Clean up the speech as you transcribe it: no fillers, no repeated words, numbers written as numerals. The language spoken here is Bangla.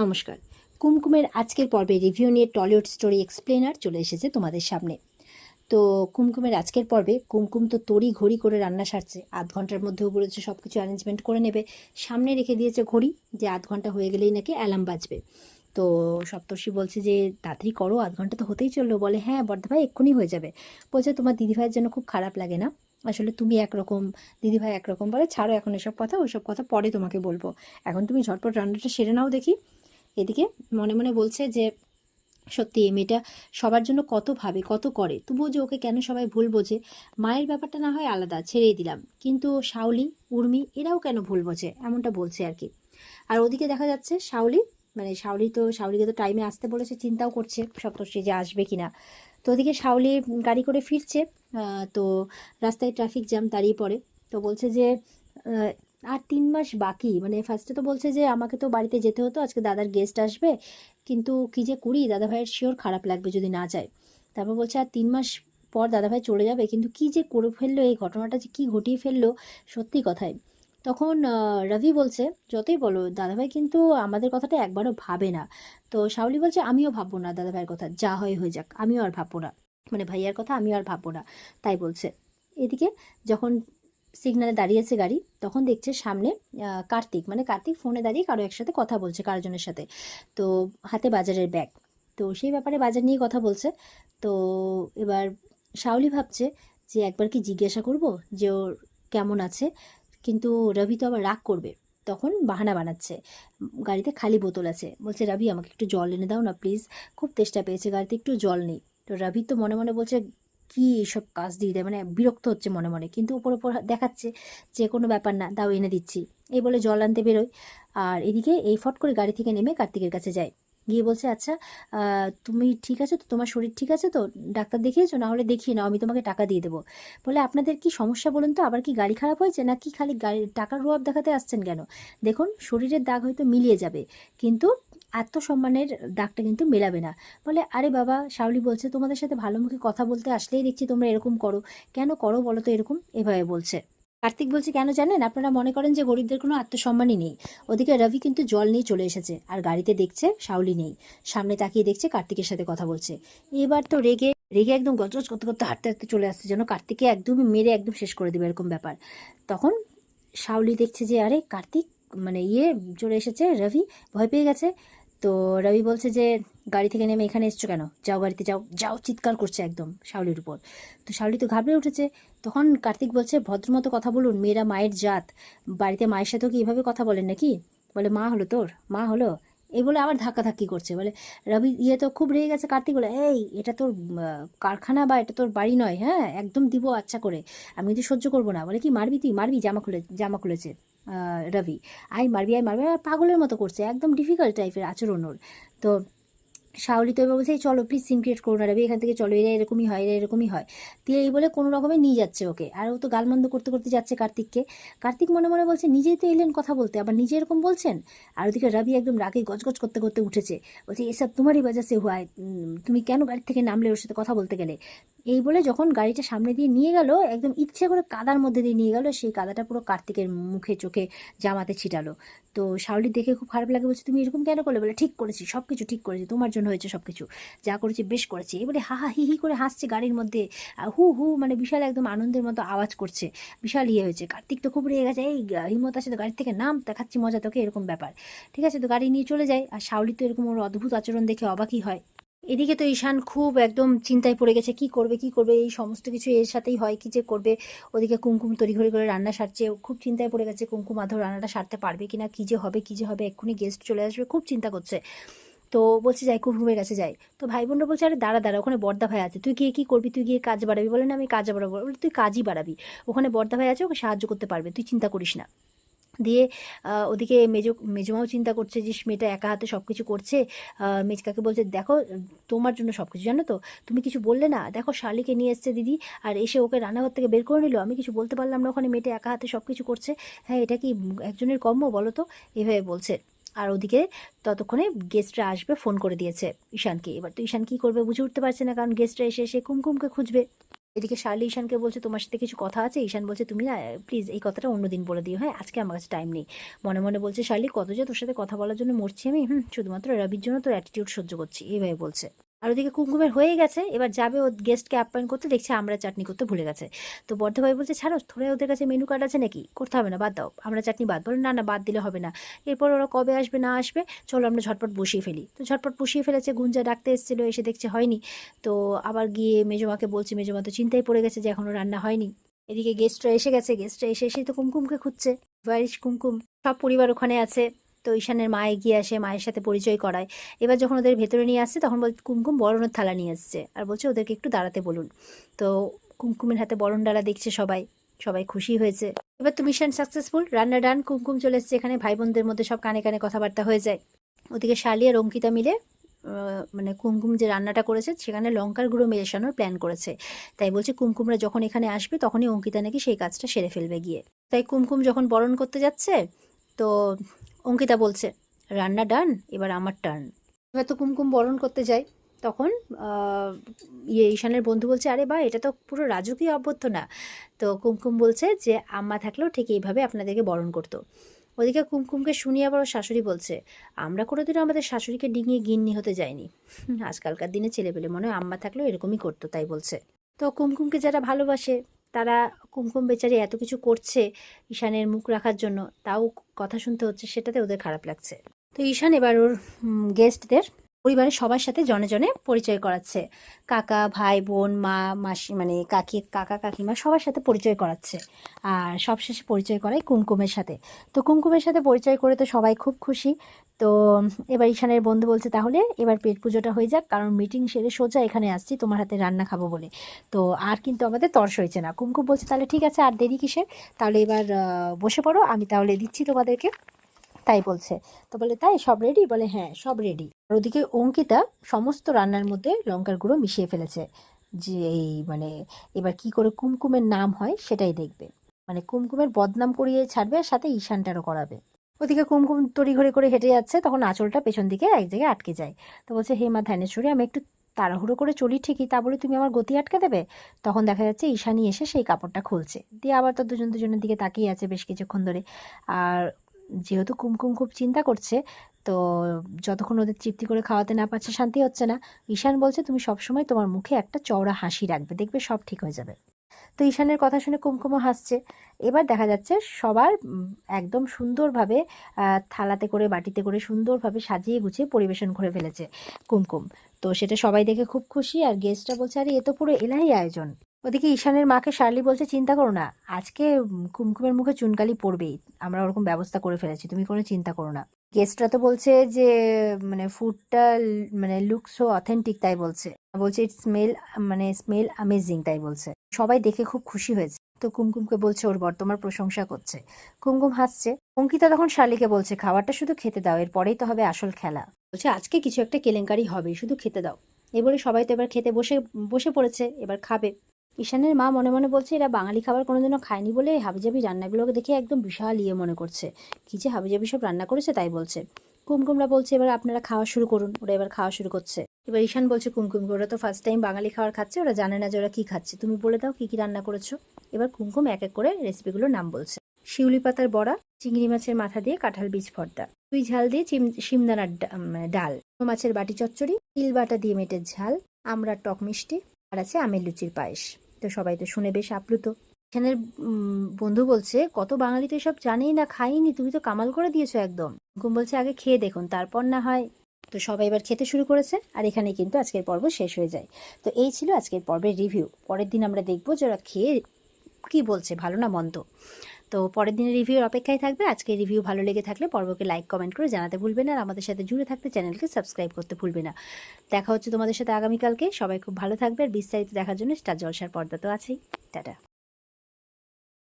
নমস্কার। কুমকুমের আজকের পর্বে রিভিউ নিয়ে টলিউড স্টোরি এক্সপ্লেনার চলে এসেছে তোমাদের সামনে। তো কুমকুমের আজকের পর্বে কুমকুম তো তড়ি ঘড়ি করে রান্না সারছে। আধ ঘন্টার মধ্যেও বলেছে সব কিছু অ্যারেঞ্জমেন্ট করে নেবে। সামনে রেখে দিয়েছে ঘড়ি, যে আধ ঘন্টা হয়ে গেলেই নাকি অ্যালার্ম বাজবে। তো সপ্তর্ষি বলছে যে তাড়াতাড়ি করো, আধ ঘন্টা তো হতেই চললো। বলে হ্যাঁ বড়দাভাই এক্ষুনি হয়ে যাবে। বলছে তোমার দিদিভাইয়ের জন্য খুব খারাপ লাগে না? আসলে তুমি একরকম, দিদিভাই একরকম। বলে ছাড়ো এখন এসব কথা, ওইসব কথা পরে তোমাকে বলবো, এখন তুমি ঝটপট রান্নাটা সেরে নাও দেখি। এদিকে মনে মনে বলছে যে সত্যি এই মেয়েটা সবার জন্য কত ভাবে, কত করে, তবুও যে ওকে কেন সবাই ভুল বোঝে। মায়ের ব্যাপারটা না হয় আলাদা, ছেড়েই দিলাম, কিন্তু শাওলি, উর্মি এরাও কেন ভুল বোঝে, এমনটা বলছে আর কি। আর ওদিকে দেখা যাচ্ছে শাওলি, মানে শাওলিকে তো টাইমে আসতে বলেছে, চিন্তাও করছে সপ্তর্ষি যে আসবে কিনা। তো ওদিকে শাওলি গাড়ি করে ফিরছে। তো রাস্তায় ট্রাফিক জ্যাম, দাঁড়িয়ে পড়ে। তো বলছে যে আর 3 মাস বাকি, মানে ফার্স্টে তো বলছে যে আমাকে তো বাড়িতে যেতে হতো, আজকে দাদার গেস্ট আসবে, কিন্তু কী যে করি, দাদা ভাইয়ের শিওর খারাপ লাগবে যদি না যায়। তারপর বলছে আর 3 মাস পর দাদাভাই চলে যাবে, কিন্তু কী যে করে ফেললো, এই ঘটনাটা যে কী ঘটিয়ে ফেললো, সত্যি কথাই। তখন রবি বলছে যতই বলো দাদাভাই কিন্তু আমাদের কথাটা একবারও ভাবে না। তো শাওলি বলছে আমিও ভাববো না দাদাভাইয়ের কথা, যা হয় হয়ে যাক, আমিও আর ভাববো না, মানে ভাইয়ার কথা আমিও আর ভাববো না, তাই বলছে। এদিকে যখন সিগনালে দাঁড়িয়েছে গাড়ি, তখন দেখছে সামনে কার্তিক, মানে কার্তিক ফোনে দাঁড়িয়ে কারো একসাথে কথা বলছে, কারোজনের সাথে। তো হাতে বাজারের ব্যাগ, তো সেই ব্যাপারে বাজার নিয়ে কথা বলছে। তো এবার শাওলি ভাবছে যে একবার কি জিজ্ঞাসা করব যে ওর কেমন আছে, কিন্তু রবি তো আবার রাগ করবে। তখন বাহানা বানাচ্ছে, গাড়িতে খালি বোতল আছে, বলছে রবি আমাকে একটু জল এনে দাও না প্লিজ, খুব তেষ্টা পেয়েছে, গাড়িতে একটু জল নেই। তো রবি তো মনে মনে বলছে কি এসব কাজ দিয়ে দেয়, মানে বিরক্ত হচ্ছে মনে মনে, কিন্তু উপর উপর দেখাচ্ছে যে কোনো ব্যাপার না, দাও এনে দিচ্ছি, এই বলে জল আনতে বেরোয়। আর এদিকে এই ফট করে গাড়ি থেকে নেমে কার্তিকের কাছে যায়, গিয়ে বলছে আচ্ছা তুমি ঠিক আছে তো, তোমার শরীর ঠিক আছে তো, ডাক্তার দেখিয়েছো? না হলে দেখিয়ে নাও, আমি তোমাকে টাকা দিয়ে দেবো। বলে আপনাদের কি সমস্যা বলুন তো, আবার কি গাড়ি খারাপ হয়েছে নাকি খালি গাড়ি টাকার রোয়াব দেখাতে আসছেন কেন? দেখুন শরীরের দাগ হয়তো মিলিয়ে যাবে, কিন্তু আত্মসম্মানের দাগটা কিন্তু মেলাবে না। বলে আরে বাবা, শাওলি বলছে তোমাদের সাথে ভালো মুখে কথা বলতে আসলেই দেখছি তোমরা এরকম করো, কেন করো বলো তো এরকম, এভাবে বলছে। কার্তিক বলছে কেন জানেন, আপনারা মনে করেন যে গরিবদের কোনো আত্মসম্মানই নেই। ওদিকে রবি কিন্তু জল নিয়ে চলে এসেছে, আর গাড়িতে দেখছে শাওলি নেই, সামনে তাকিয়ে দেখছে কার্তিকের সাথে কথা বলছে। এবার তো রেগে রেগে একদম গজগজ করতে করতে হাঁটতে হাঁটতে চলে আসছে, যেন কার্তিককে একদমই মেরে একদম শেষ করে দেবে এরকম ব্যাপার। তখন শাওলি দেখছে যে আরে কার্তিক, মানে চলে এসেছে রবি, ভয় পেয়ে গেছে। তো রবি বলছে যে গাড়ি থেকে নেমে এখানে এসছো কেন, যাও গাড়িতে যাও যাও, চিৎকার করছে একদম শাওলির উপর। তো শাওলি তো ঘাবড়ে উঠেছে। তখন কার্তিক বলছে ভদ্রমতো কথা বলুন, মেয়েরা মায়ের জাত, বাড়িতে মায়ের সাথেও কি এভাবে কথা বলেন নাকি? বলে মা হলো তোর, মা হলো, এই বলে আবার ধাক্কাধাক্কি করছে। বলে রবি তো খুব রেগে গেছে, কার্তিক বলে এই এটা তোর কারখানা বা এটা তোর বাড়ি নয়, হ্যাঁ একদম দিব আচ্ছা করে, আমি কিন্তু সহ্য করবো না। বলে কি মারবি তুই, মারবি? জামা খুলেছে রবি, আই মারবি, আর পাগলের মতো করছে, একদম ডিফিকাল্ট টাইপের আচরণ ওর। তো শাওলি তো এবার বলছে এই চলো প্লিজ সিন ক্রিয়েট করো না রবি, এখান থেকে চলো, এরা এরকমই হয়, এরা এরকমই হয়। দিয়ে এই বলে কোনো রকমে নিয়ে যাচ্ছে ওকে, আর ও তো গালমন্দ করতে করতে যাচ্ছে কার্তিককে। কার্তিক মনে মনে বলছে নিজেই তো এলেন কথা বলতে, আবার নিজে এরকম বলছেন। আর ওদিকে রবি একদম রাগে গজগজ করতে করতে উঠেছে, বলছে এসব তোমারই বাজা সে হুয়া, তুমি কেন গাড়ি থেকে নামলে ওর সাথে কথা বলতে গেলে? এই বলে যখন গাড়িটা সামনে দিয়ে নিয়ে গেল, একদম ইচ্ছে করে কাদার মধ্যে দিয়ে নিয়ে গেল, সেই কাদাটা পুরো কার্তিকের মুখে চোখে জামাতে ছিটালো। তো শাওলি দেখে খুব খারাপ লাগে, বলছে তুমি এরকম কেন করলে? বলে ঠিক করেছি, সব কিছু ঠিক করেছি, তোমার জন্য হয়েছে সব কিছু, যা করেছি বেশ করেছি। এবারে হা হা হি হি করে হাসছে গাড়ির মধ্যে, আর হু হু মানে বিশাল একদম আনন্দের মতো আওয়াজ করছে, বিশাল হয়েছে। কার্তিক তো খুব রেগে গেছে, এই হিম্মত আছে তো গাড়ি থেকে নাম, দেখাচ্ছি মজা তোকে, এরকম ব্যাপার। ঠিক আছে, তো গাড়ি নিয়ে চলে যায়, আর শাওলি তো এরকম ওর অদ্ভুত আচরণ দেখে অবাকই হয়। এদিকে তো ঈশান খুব একদম চিন্তায় পড়ে গেছে, কি করবে কি করবে, এই সমস্ত কিছু এর সাথেই হয়, কি যে করবে। ওদিকে কুমকুম তড়িঘড়ি করে রান্না সারছে, ও খুব চিন্তায় পড়ে গেছে, কুমকুম আদৌ রান্নাটা সারতে পারবে কিনা, কি যে হবে কি যে হবে, এক্ষুনি গেস্ট চলে আসবে, খুব চিন্তা করছে। তো বলছে যাই, কুমকুমের কাছে যাই। তো ভাই বোনরা বলছে আরে দাঁড়া দাঁড়া, ওখানে বর্দা ভাই আছে, তুই গিয়ে কি করবি, তুই গিয়ে কাজ বাড়াবি? বলে না আমি কাজ বাড়াবো। বলে তুই কাজই বাড়াবি, ওখানে বর্দা ভাই আছে, ওকে সাহায্য করতে পারবে, তুই চিন্তা করিস না। দিয়ে ওদিকে মেজমাও চিন্তা করছে যে মেয়েটা একা হাতে সব কিছু করছে। মেজকাকে বলছে দেখো তোমার জন্য সব কিছু, জানো তো, তুমি কিছু বললে না, দেখো শালিকে নিয়ে এসছে দিদি, আর এসে ওকে রান্নাঘর থেকে বের করে নিল, আমি কিছু বলতে পারলাম না, ওখানে মেয়েটা একা হাতে সব কিছু করছে, হ্যাঁ এটা কি একজনের কর্ম বলো তো, এভাবে বলছে। আর ওদিকে ততক্ষণে গেস্টরা আসবে ফোন করে দিয়েছে ঈশানকে। এবার তো ঈশান কী করবে বুঝে উঠতে পারছে না, কারণ গেস্টরা এসে এসে কুমকুমকে খুঁজবে। এদিকে শার্লি ঈশানকে বলছে তোমার সাথে কিছু কথা আছে। ঈশান বলছে তুমি না প্লিজ এই কথাটা অন্যদিন বলে দিও, হ্যাঁ আজকে আমার কাছে টাইম নেই। মনে মনে বলছে শার্লি কত যে তোর সাথে কথা বলার জন্য মরছি আমি, শুধুমাত্র রবির জন্য তোর অ্যাটিটিউড সহ্য করছি, এইভাবে বলছে। আর ওদিকে কুমকুমের হয়ে গেছে, এবার যাবে ও গেস্টকে আপ্যায়ন করতে, দেখছে আমরা চাটনি করতে ভুলে গেছে। তো বর্ধা ভাই বলছে ছাড়ো, থোড়া ওদের কাছে মেনু কার্ড আছে নাকি, করতে হবে না, বাদ দাও, আমরা চাটনি বাদ। বলে না না বাদ দিলে হবে না, এরপর ওরা কবে আসবে না আসবে, চলো আমরা ঝটপট বসিয়ে ফেলি। তো ঝটপট বসিয়ে ফেলেছে। গুঞ্জা ডাকতে এসেছিলো, এসে দেখছে হয়নি। তো আবার গিয়ে মেজমাকে বলছে, মেজমা তো চিন্তায় পড়ে গেছে যে এখনো রান্না হয়নি। এদিকে গেস্টরা এসে গেছে, গেস্টরা এসে এসেই তো কুমকুমকে খুঁজছে। বাইরিশ কুমকুম, সব পরিবার ওখানে আছে। তো ঈশানের মা এগিয়ে আসে, মায়ের সাথে পরিচয় করায়। এবার যখন ওদের ভেতরে নিয়ে আসছে তখন বল কুমকুম বরণের থালা নিয়ে আসছে, আর বলছে ওদেরকে একটু দাঁড়াতে বলুন। তো কুমকুমের হাতে বরণ ডালা দেখছে সবাই, সবাই খুশি হয়েছে। এবার তো মিশন সাকসেসফুল, রান্না ডান, কুমকুম চলে এসছে এখানে। ভাই বোনদের মধ্যে সব কানে কানে কথাবার্তা হয়ে যায়। ওদিকে শালি আর অঙ্কিতা মিলে মানে কুমকুম যে রান্নাটা করেছে সেখানে লঙ্কার গুঁড়ো মেশানোর প্ল্যান করেছে। তাই বলছে কুমকুমরা যখন এখানে আসবে তখনই অঙ্কিতা নাকি সেই কাজটা সেরে ফেলবে গিয়ে। তাই কুমকুম যখন বরণ করতে যাচ্ছে তো অঙ্কিতা বলছে রান্না ডান, এবার আমার টার্ন। এবার তো কুমকুম বরণ করতে যায়, তখন ঈশানের বন্ধু বলছে আরে বা এটা তো পুরো রাজকীয় অভ্যর্থনা। তো কুমকুম বলছে যে আম্মা থাকলেও ঠিক এইভাবে আপনাদেরকে বরণ করতো। ওদিকে কুমকুমকে শুনিয়ে আবার ওর শাশুড়ি বলছে আমরা কোনোদিনও আমাদের শাশুড়িকে ডিঙিয়ে গিন্নি হতে যাইনি, আজকালকার দিনে ছেলেপেলে মনে হয় আম্মা থাকলেও এরকমই করতো, তাই বলছে। তো কুমকুমকে যারা ভালোবাসে তারা, কুমকুম বেচারি এত কিছু করছে ঈশানের মুখ রাখার জন্য, তাও কথা শুনতে হচ্ছে, সেটাতে ওদের খারাপ লাগছে। তো ঈশান এবার ওর গেস্টদের পরিবারের সবার সাথে জনে জনে পরিচয় করাচ্ছে। কাকা, ভাই, বোন, মা, মাসি, মানে কাকা কাকিমা সবার সাথে পরিচয় করাচ্ছে। আর সবশেষে পরিচয় করায় কুমকুমের সাথে। তো কুমকুমের সাথে পরিচয় করে তো সবাই খুব খুশি। তো এবার ঈশানের বন্ধু বলছে তাহলে এবার পেট পুজোটা হয়ে যাক, কারণ মিটিং সেরে সোজা এখানে আসছি তোমার হাতে রান্না খাবো বলে। তো আর কিন্তু আমাদের তর্স হয়েছে না। কুমকুম বলছে তাহলে ঠিক আছে, আর দেরি কিসের, তাহলে এবার বসে পড়ো, আমি তাহলে দিচ্ছি তোমাদেরকে, তাই বলছে। তো বলে তাই সব রেডি, বলে হ্যাঁ সব রেডি। আর ওদিকে অঙ্কিতা সমস্ত রান্নার মধ্যে লঙ্কার গুঁড়ো মিশিয়ে ফেলেছে, যে এই মানে এবার কি করে কুমকুমের নাম হয় সেটাই দেখবে, মানে কুমকুমের বদনাম করিয়ে ছাড়বে আর সাথে ঈশানটারও করাবে। ওদিকে কুমকুম তড়িঘড়ি করে হেঁটে যাচ্ছে, তখন আঁচলটা পেছন দিকে এক জায়গায় আটকে যায়। তো বলছে হে মা ধ্যানেশ্বরী, আমি একটু তাড়াহুড়ো করে চলি ঠিকই, তা বলে তুমি আমার গতি আটকে দেবে। তখন দেখা যাচ্ছে ঈশানী এসে সেই কাপড়টা খুলছে, দিয়ে আবার তো দুজন দুজনের দিকে তাকিয়ে আছে বেশ কিছুক্ষণ ধরে। আর যেহেতু কুমকুম খুব চিন্তা করছে, তো যতক্ষণ ওদের তৃপ্তি করে খাওয়াতে না পারছে শান্তি হচ্ছে না। ঈশান বলছে তুমি সবসময় তোমার মুখে একটা চওড়া হাসি রাখবে, দেখবে সব ঠিক হয়ে যাবে। তো ঈশানের কথা শুনে কুমকুমও হাসছে। এবার দেখা যাচ্ছে সবার একদম সুন্দরভাবে থালাতে করে বাটিতে করে সুন্দরভাবে সাজিয়ে গুছিয়ে পরিবেশন করে ফেলেছে কুমকুম। তো সেটা সবাই দেখে খুব খুশি। আর গেস্টরা বলছে আরে এ তো পুরো এলাহি আয়োজন। ওদিকে ঈশানের মাকে শার্লি বলছে চিন্তা করো না, আজকে কুমকুমের মুখে চুনকালি পড়বেই, আমরা ওরকম ব্যবস্থা করে ফেলেছি, তুমি কোনো চিন্তা করো না। গেস্টরা তো বলছে যে মানে ফুডটা মানে লুক সো অথেন্টিক, তাই বলছে। বলছে ইট স্মেল, মানে স্মেল অ্যামেজিং, তাই বলছে। সবাই দেখে খুব খুশি হয়েছে। তো কুমকুমকে বলছে ওর বর তোমার প্রশংসা করছে। কুমকুম হাসছে। অঙ্কিতা তখন শার্লিকে বলছে খাবারটা শুধু খেতে দাও, এরপরেই তো হবে আসল খেলা। বলছে আজকে কিছু একটা কেলেঙ্কারি হবে, শুধু খেতে দাও। এই বলে সবাই তো এবার খেতে বসে বসে পড়েছে, এবার খাবে। ঈশানের মা মনে মনে বলছে এরা বাঙালি খাবার কোনোদিনও খায়নি বলে হাবিজাবি রান্নাগুলোকে দেখে একদম বিশাল ইয়ে মনে করছে, কি যে হাবিজাবি সব রান্না করেছে, তাই বলছে। কুমকুমরা বলছে এবার আপনারা খাওয়া শুরু করুন, ওরা এবার খাওয়া শুরু করছে। এবার ঈশান বলছে কুমকুমকে ওরা তো ফার্স্ট টাইম বাঙালি খাবার খাচ্ছে, ওরা জানে না যে ওরা কি খাচ্ছে, তুমি বলে দাও কি কি রান্না করেছো। এবার কুমকুম এক এক করে রেসিপিগুলোর নাম বলছে। শিউলি পাতার বড়া, চিংড়ি মাছের মাথা দিয়ে কাঁঠাল বীজ ভর্তা, দুই ঝাল দিয়ে শিমদানার ডাল, মাছের বাটি চচ্চড়ি, তিল বাটা দিয়ে মেটের ঝাল, আমড়ার টক মিষ্টি, আর আছে আমের লুচির পায়েস। তো সবাই তো শুনে বেশ আপ্লুত। এখানের বন্ধু বলছে কত বাঙালি তো এসব জানেই না, খাইনি, তুমি তো কামাল করে দিয়েছো একদম। কুমকুম বলছে আগে খেয়ে দেখুন তারপর না হয়। তো সবাই এবার খেতে শুরু করেছে, আর এখানে কিন্তু আজকের পর্ব শেষ হয়ে যায়। তো এই ছিল আজকের পর্বের রিভিউ। পরের দিন আমরা দেখবো যে ওরা খেয়ে কি বলছে, ভালো না মন্দ। তো পরের দিনের রিভিউর অপেক্ষায় থাকবে। আজকে রিভিউ ভালো লেগে থাকলে পর্বকে লাইক কমেন্ট করে জানাতে ভুলবে না, আর আমাদের সাথে জুড়ে থাকতে চ্যানেলকে সাবস্ক্রাইব করতে ভুলবে না। দেখা হচ্ছে তোমাদের সাথে আগামীকালকে। সবাই খুব ভালো থাকবে, আর বিস্তারিত দেখার জন্য স্টার জলসার পর্দা তো আছেই। টাটা।